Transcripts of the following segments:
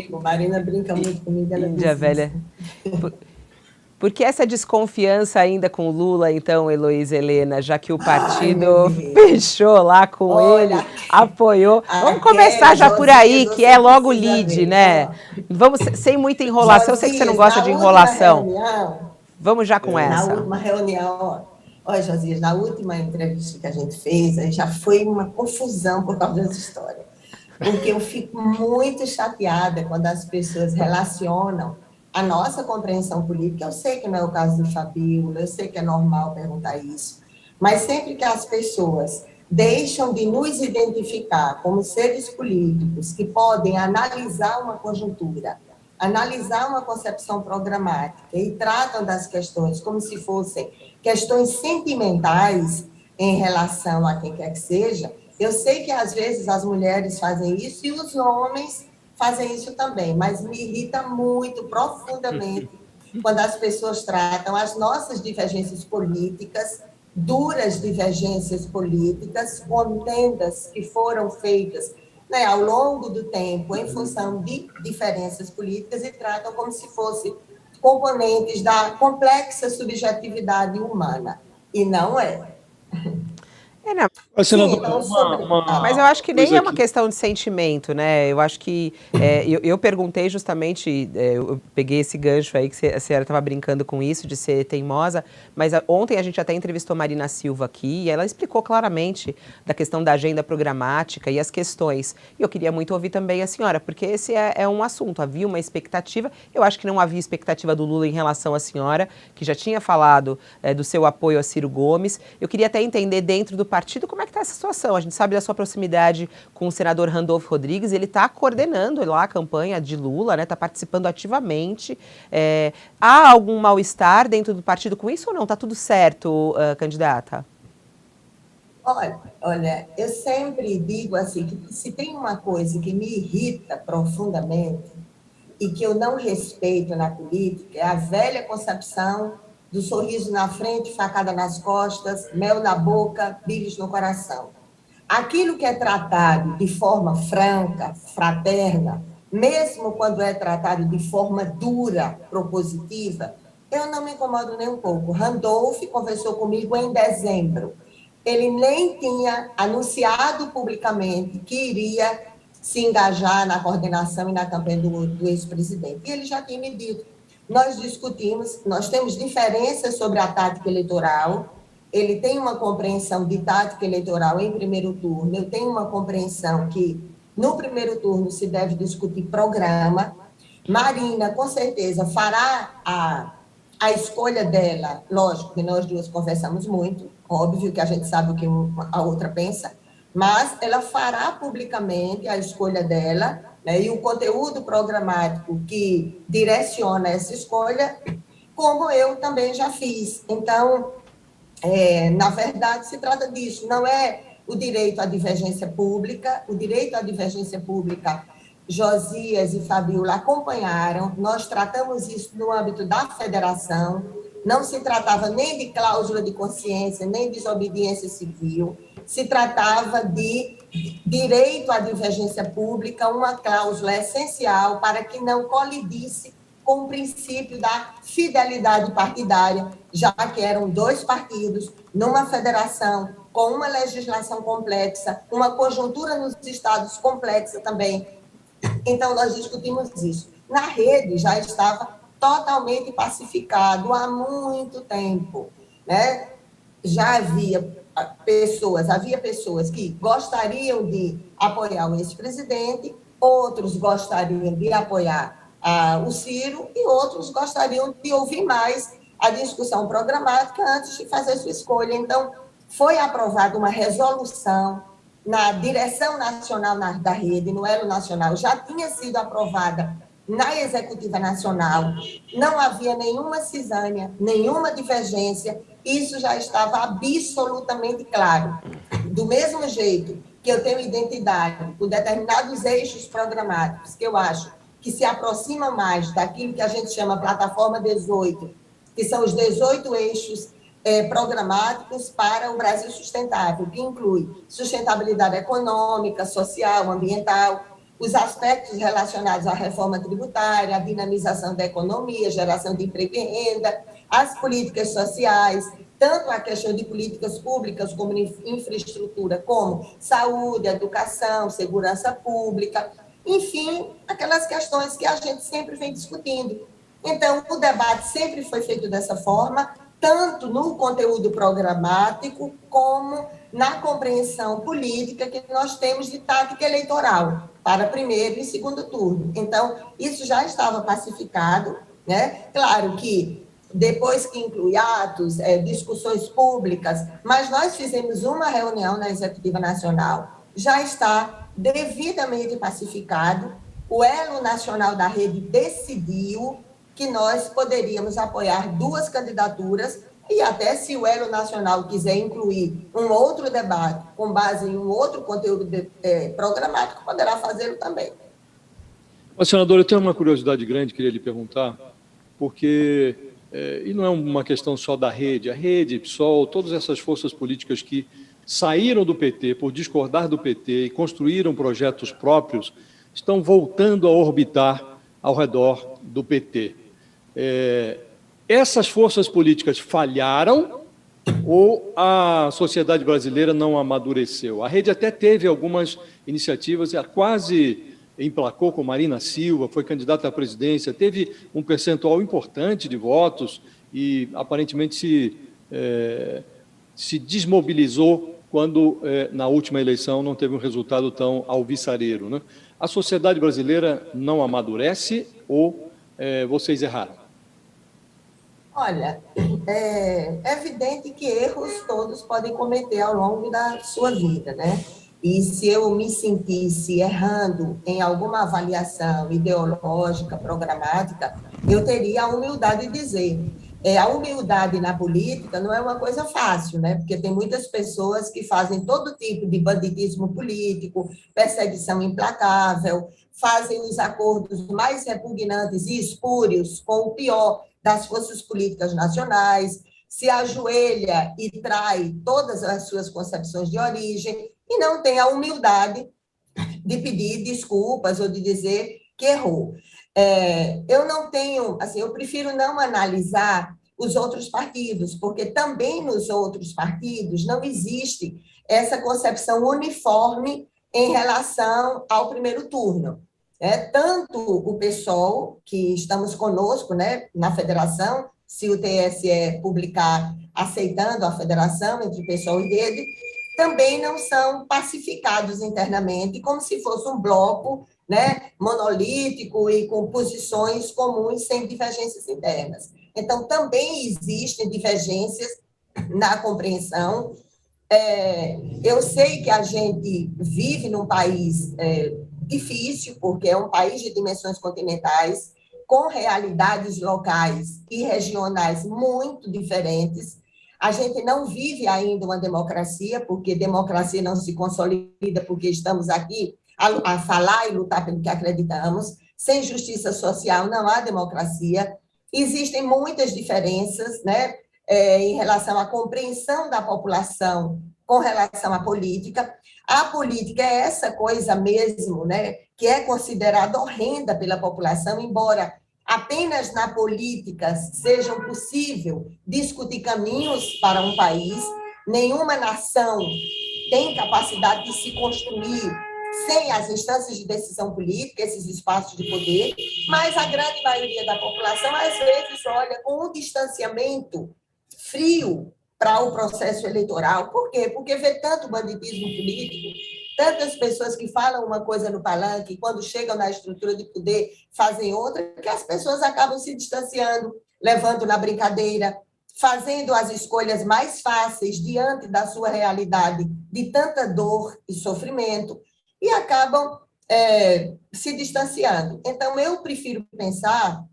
comigo. Marina brinca muito comigo, ela Índia diz velha. isso. Por que essa desconfiança ainda com o Lula, então, Heloísa Helena, já que o Ai, meu partido Deus. fechou lá com ele, Olha, apoiou? Vamos começar aquela, já por Josias, aí, que é você logo precisa lead, ver. né? Ó, Vamos sem muita enrolação. Eu sei que você não Josias, gosta de enrolação. Vamos já com na essa. última reunião, ó, Josias, na última entrevista que a gente fez, aí já foi uma confusão por causa dessa história. Porque eu fico muito chateada quando as pessoas relacionam a nossa compreensão política. Eu sei que não é o caso do Fabíola, eu sei que é normal perguntar isso, mas sempre que as pessoas deixam de nos identificar como seres políticos que podem analisar uma conjuntura, analisar uma concepção programática e tratam das questões como se fossem questões sentimentais em relação a quem quer que seja, eu sei que às vezes as mulheres fazem isso e os homens fazem isso também, mas me irrita muito, profundamente, quando as pessoas tratam as nossas divergências políticas, duras divergências políticas, contendas que foram feitas, né, ao longo do tempo em função de diferenças políticas e tratam como se fossem componentes da complexa subjetividade humana. E não é. É, não. Sim, Senadora, então, sobre... Mas eu acho que nem coisa é uma aqui. questão de sentimento, né? Eu acho que eu perguntei justamente, eu peguei esse gancho aí que a senhora estava brincando com isso, de ser teimosa, mas ontem a gente até entrevistou Marina Silva aqui e ela explicou claramente da questão da agenda programática e as questões. E eu queria muito ouvir também a senhora, porque esse é um assunto, havia uma expectativa, eu acho que não havia expectativa do Lula em relação à senhora, que já tinha falado do seu apoio a Ciro Gomes. Eu queria até entender dentro do partido como é que está essa situação. A gente sabe da sua proximidade com o senador Randolfo Rodrigues, ele está coordenando lá a campanha de Lula, né? Está participando ativamente. Há algum mal-estar dentro do partido com isso ou não? Está tudo certo, candidata? Olha, eu sempre digo assim, que se tem uma coisa que me irrita profundamente e que eu não respeito na política, é a velha concepção do sorriso na frente, facada nas costas, mel na boca, brilhos no coração. Aquilo que é tratado de forma franca, fraterna, mesmo quando é tratado de forma dura, propositiva, eu não me incomodo nem um pouco. Randolph conversou comigo em dezembro. Ele nem tinha anunciado publicamente que iria se engajar na coordenação e na campanha do ex-presidente. E ele já tinha me dito. Nós discutimos, nós temos diferenças sobre a tática eleitoral, ele tem uma compreensão de tática eleitoral em primeiro turno, eu tenho uma compreensão que no primeiro turno se deve discutir programa. Marina, com certeza, fará a escolha dela, lógico que nós duas conversamos muito, óbvio que a gente sabe o que a outra pensa, mas ela fará publicamente a escolha dela, né, e o conteúdo programático que direciona essa escolha, como eu também já fiz. Então, na verdade, se trata disso, não é o direito à divergência pública, o direito à divergência pública, Josias e Fabiola acompanharam, nós tratamos isso no âmbito da federação, não se tratava nem de cláusula de consciência, nem de desobediência civil, se tratava de direito à divergência pública, uma cláusula essencial para que não colidisse com o princípio da fidelidade partidária, já que eram dois partidos, numa federação, com uma legislação complexa, uma conjuntura nos estados complexa também. Então, nós discutimos isso. Na rede já estava totalmente pacificado há muito tempo, né? Já havia pessoas que gostariam de apoiar o ex-presidente, outros gostariam de apoiar o Ciro e outros gostariam de ouvir mais a discussão programática antes de fazer sua escolha. Então, foi aprovada uma resolução na direção nacional da rede, no Elo Nacional, já tinha sido aprovada na Executiva Nacional, não havia nenhuma cisânia, nenhuma divergência, isso já estava absolutamente claro. Do mesmo jeito que eu tenho identidade com determinados eixos programáticos, que eu acho que se aproxima mais daquilo que a gente chama Plataforma 18, que são os 18 eixos programáticos para o Brasil sustentável, que inclui sustentabilidade econômica, social, ambiental. os aspectos relacionados à reforma tributária, à dinamização da economia, geração de emprego e renda, as políticas sociais, tanto a questão de políticas públicas como infraestrutura, como saúde, educação, segurança pública, enfim, aquelas questões que a gente sempre vem discutindo. Então, o debate sempre foi feito dessa forma, tanto no conteúdo programático, como na compreensão política que nós temos de tática eleitoral, para primeiro e segundo turno. Então, isso já estava pacificado, né? Claro que depois que inclui atos, discussões públicas, mas nós fizemos uma reunião na Executiva Nacional, já está devidamente pacificado, o elo nacional da rede decidiu que nós poderíamos apoiar 2 candidaturas e até se o elo nacional quiser incluir um outro debate com base em um outro conteúdo programático, poderá fazê-lo também. Mas, senadora, eu tenho uma curiosidade grande, queria lhe perguntar, porque, e não é uma questão só da rede, a rede, PSOL, todas essas forças políticas que saíram do PT por discordar do PT e construíram projetos próprios, estão voltando a orbitar ao redor do PT. Essas forças políticas falharam ou a sociedade brasileira não amadureceu? A rede até teve algumas iniciativas, quase emplacou com Marina Silva, foi candidata à presidência, teve um percentual importante de votos e aparentemente se desmobilizou quando, na última eleição, não teve um resultado tão alvissareiro, né? A sociedade brasileira não amadurece ou vocês erraram? Olha, é evidente que erros todos podem cometer ao longo da sua vida, né? E se eu me sentisse errando em alguma avaliação ideológica, programática, eu teria a humildade de dizer. A humildade na política não é uma coisa fácil, né? Porque tem muitas pessoas que fazem todo tipo de banditismo político, perseguição implacável, fazem os acordos mais repugnantes e espúrios com o pior das forças políticas nacionais, se ajoelha e trai todas as suas concepções de origem e não tem a humildade de pedir desculpas ou de dizer que errou. Eu não tenho, assim, eu prefiro não analisar os outros partidos, porque também nos outros partidos não existe essa concepção uniforme em relação ao primeiro turno. Tanto o PSOL, que estamos conosco, né, na federação, se o TSE publicar aceitando a federação entre PSOL e rede, também não são pacificados internamente, como se fosse um bloco, né, monolítico e com posições comuns, sem divergências internas. Então, também existem divergências na compreensão. Eu sei que a gente vive num país difícil, porque é um país de dimensões continentais, com realidades locais e regionais muito diferentes. A gente não vive ainda uma democracia, porque democracia não se consolida, porque estamos aqui a falar e lutar pelo que acreditamos. Sem justiça social não há democracia. Existem muitas diferenças, né, em relação à compreensão da população com relação à política. A política é essa coisa mesmo, né, que é considerada horrenda pela população, embora apenas na política seja possível discutir caminhos para um país. Nenhuma nação tem capacidade de se construir sem as instâncias de decisão política, esses espaços de poder, mas a grande maioria da população, às vezes, olha com um distanciamento frio para o processo eleitoral. Por quê? Porque vê tanto banditismo político, tantas pessoas que falam uma coisa no palanque, quando chegam na estrutura de poder, fazem outra, que as pessoas acabam se distanciando, levando na brincadeira, fazendo as escolhas mais fáceis diante da sua realidade de tanta dor e sofrimento, e acabam se distanciando. Então, eu prefiro pensar,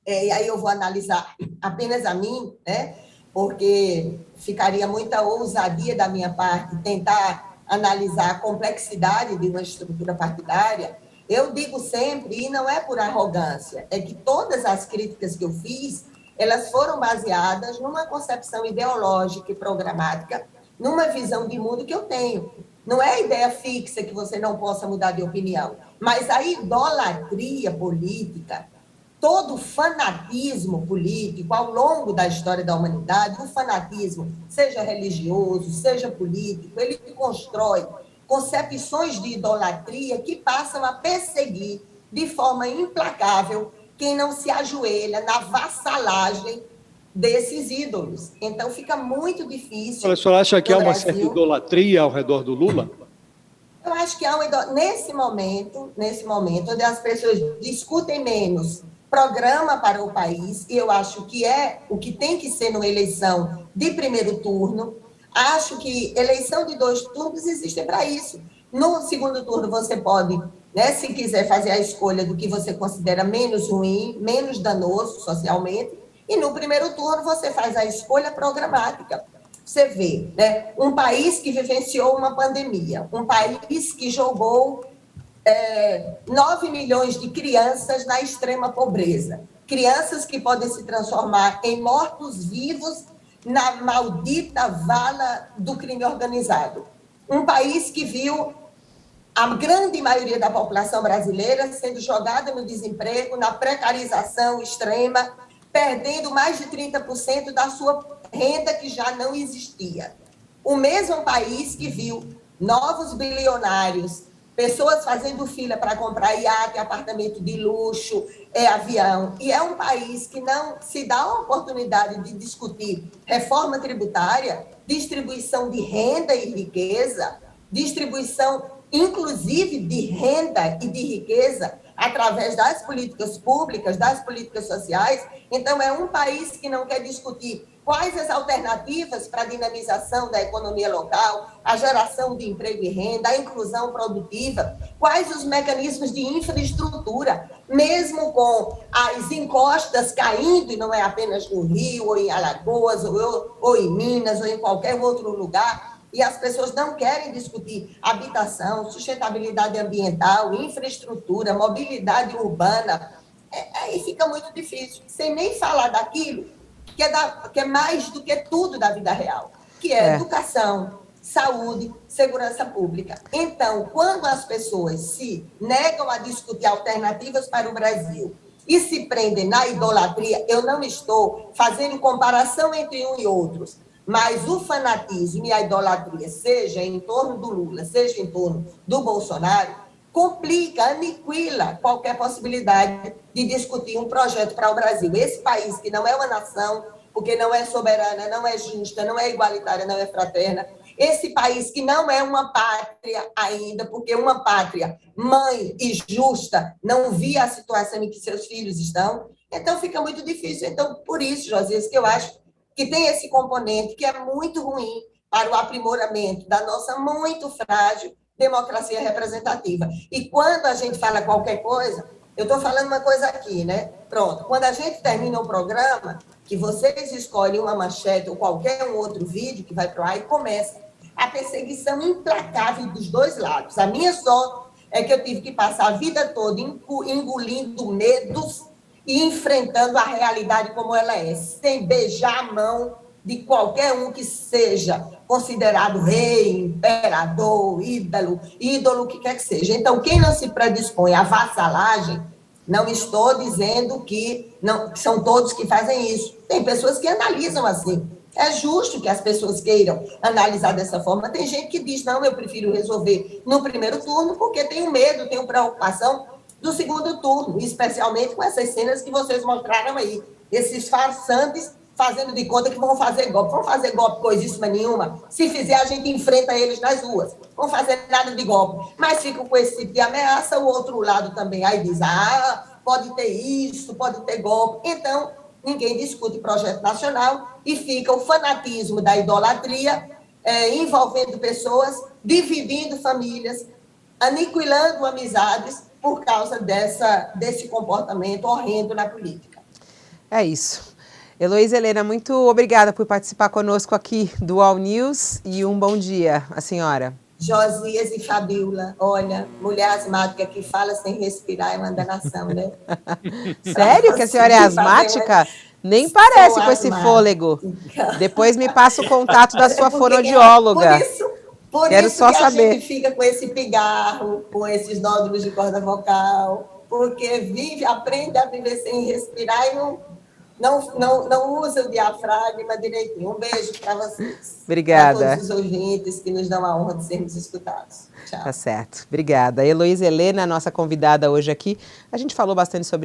e aí eu vou analisar apenas a mim, né, porque ficaria muita ousadia da minha parte tentar analisar a complexidade de uma estrutura partidária. Eu digo sempre, e não é por arrogância, é que todas as críticas que eu fiz, elas foram baseadas numa concepção ideológica e programática, numa visão de mundo que eu tenho. Não é ideia fixa que você não possa mudar de opinião, mas a idolatria política, todo o fanatismo político ao longo da história da humanidade, o fanatismo, seja religioso, seja político, ele constrói concepções de idolatria que passam a perseguir de forma implacável quem não se ajoelha na vassalagem desses ídolos. Então, fica muito difícil. A senhora acha que há uma certa idolatria ao redor do Lula? Eu acho que há nesse momento, onde as pessoas discutem menos programa para o país, e eu acho que é o que tem que ser numa eleição de primeiro turno. Acho que eleição de 2 turnos existe para isso. No segundo turno, você pode, né, se quiser, fazer a escolha do que você considera menos ruim, menos danoso socialmente, e no primeiro turno você faz a escolha programática. Você vê, né, um país que vivenciou uma pandemia, um país que jogou 9 milhões de crianças na extrema pobreza, crianças que podem se transformar em mortos-vivos na maldita vala do crime organizado. Um país que viu a grande maioria da população brasileira sendo jogada no desemprego, na precarização extrema, perdendo mais de 30% da sua renda que já não existia. O mesmo país que viu novos bilionários, pessoas fazendo fila para comprar iate, apartamento de luxo, avião. E é um país que não se dá a oportunidade de discutir reforma tributária, distribuição de renda e riqueza, distribuição, inclusive, de renda e de riqueza através das políticas públicas, das políticas sociais. Então, é um país que não quer discutir quais as alternativas para a dinamização da economia local, a geração de emprego e renda, a inclusão produtiva, quais os mecanismos de infraestrutura, mesmo com as encostas caindo, e não é apenas no Rio, ou em Alagoas, ou em Minas, ou em qualquer outro lugar, e as pessoas não querem discutir habitação, sustentabilidade ambiental, infraestrutura, mobilidade urbana, aí fica muito difícil, sem nem falar daquilo que é mais do que tudo da vida real, que é educação, saúde, segurança pública. Então, quando as pessoas se negam a discutir alternativas para o Brasil e se prendem na idolatria, eu não estou fazendo comparação entre um e outros, mas o fanatismo e a idolatria, seja em torno do Lula, seja em torno do Bolsonaro, complica, aniquila qualquer possibilidade de discutir um projeto para o Brasil. Esse país que não é uma nação, porque não é soberana, não é justa, não é igualitária, não é fraterna. Esse país que não é uma pátria ainda, porque uma pátria mãe e justa não via a situação em que seus filhos estão. Então, fica muito difícil. Então, por isso, Josias, que eu acho que tem esse componente que é muito ruim para o aprimoramento da nossa muito frágil democracia representativa. E quando a gente fala qualquer coisa, eu estou falando uma coisa aqui, né? Pronto. Quando a gente termina o programa, que vocês escolhem uma manchete ou qualquer um outro vídeo que vai para o ar e começa a perseguição implacável dos dois lados. A minha sorte é que eu tive que passar a vida toda engolindo medos e enfrentando a realidade como ela é, sem beijar a mão de qualquer um que seja considerado rei, imperador, ídolo, o que quer que seja. Então, quem não se predispõe à vassalagem, não estou dizendo que são todos que fazem isso. Tem pessoas que analisam assim. É justo que as pessoas queiram analisar dessa forma. Tem gente que diz, não, eu prefiro resolver no primeiro turno porque tenho medo, tenho preocupação do segundo turno, especialmente com essas cenas que vocês mostraram aí. Esses farsantes fazendo de conta que vão fazer golpe. Vão fazer golpe coisíssima nenhuma. Se fizer, a gente enfrenta eles nas ruas. Não vão fazer nada de golpe. Mas ficam com esse tipo de ameaça, o outro lado também. Aí diz, pode ter isso, pode ter golpe. Então, ninguém discute projeto nacional e fica o fanatismo da idolatria envolvendo pessoas, dividindo famílias, aniquilando amizades por causa desse comportamento horrendo na política. É isso. Heloísa Helena, muito obrigada por participar conosco aqui do All News e um bom dia à senhora. Josias e Fabiola, olha, mulher asmática que fala sem respirar é uma danação, né? Sério que a senhora é asmática? Nem parece com esse fôlego. Depois me passa o contato da sua fonoaudióloga. Por Quero isso só que saber. a gente fica com esse pigarro, com esses nódulos de corda vocal, porque aprende a viver sem respirar e não usa o diafragma direitinho. Um beijo para vocês. Obrigada. Para todos os ouvintes que nos dão a honra de sermos escutados. Tchau. Tá certo. Obrigada. Heloísa Helena, nossa convidada hoje aqui. A gente falou bastante sobre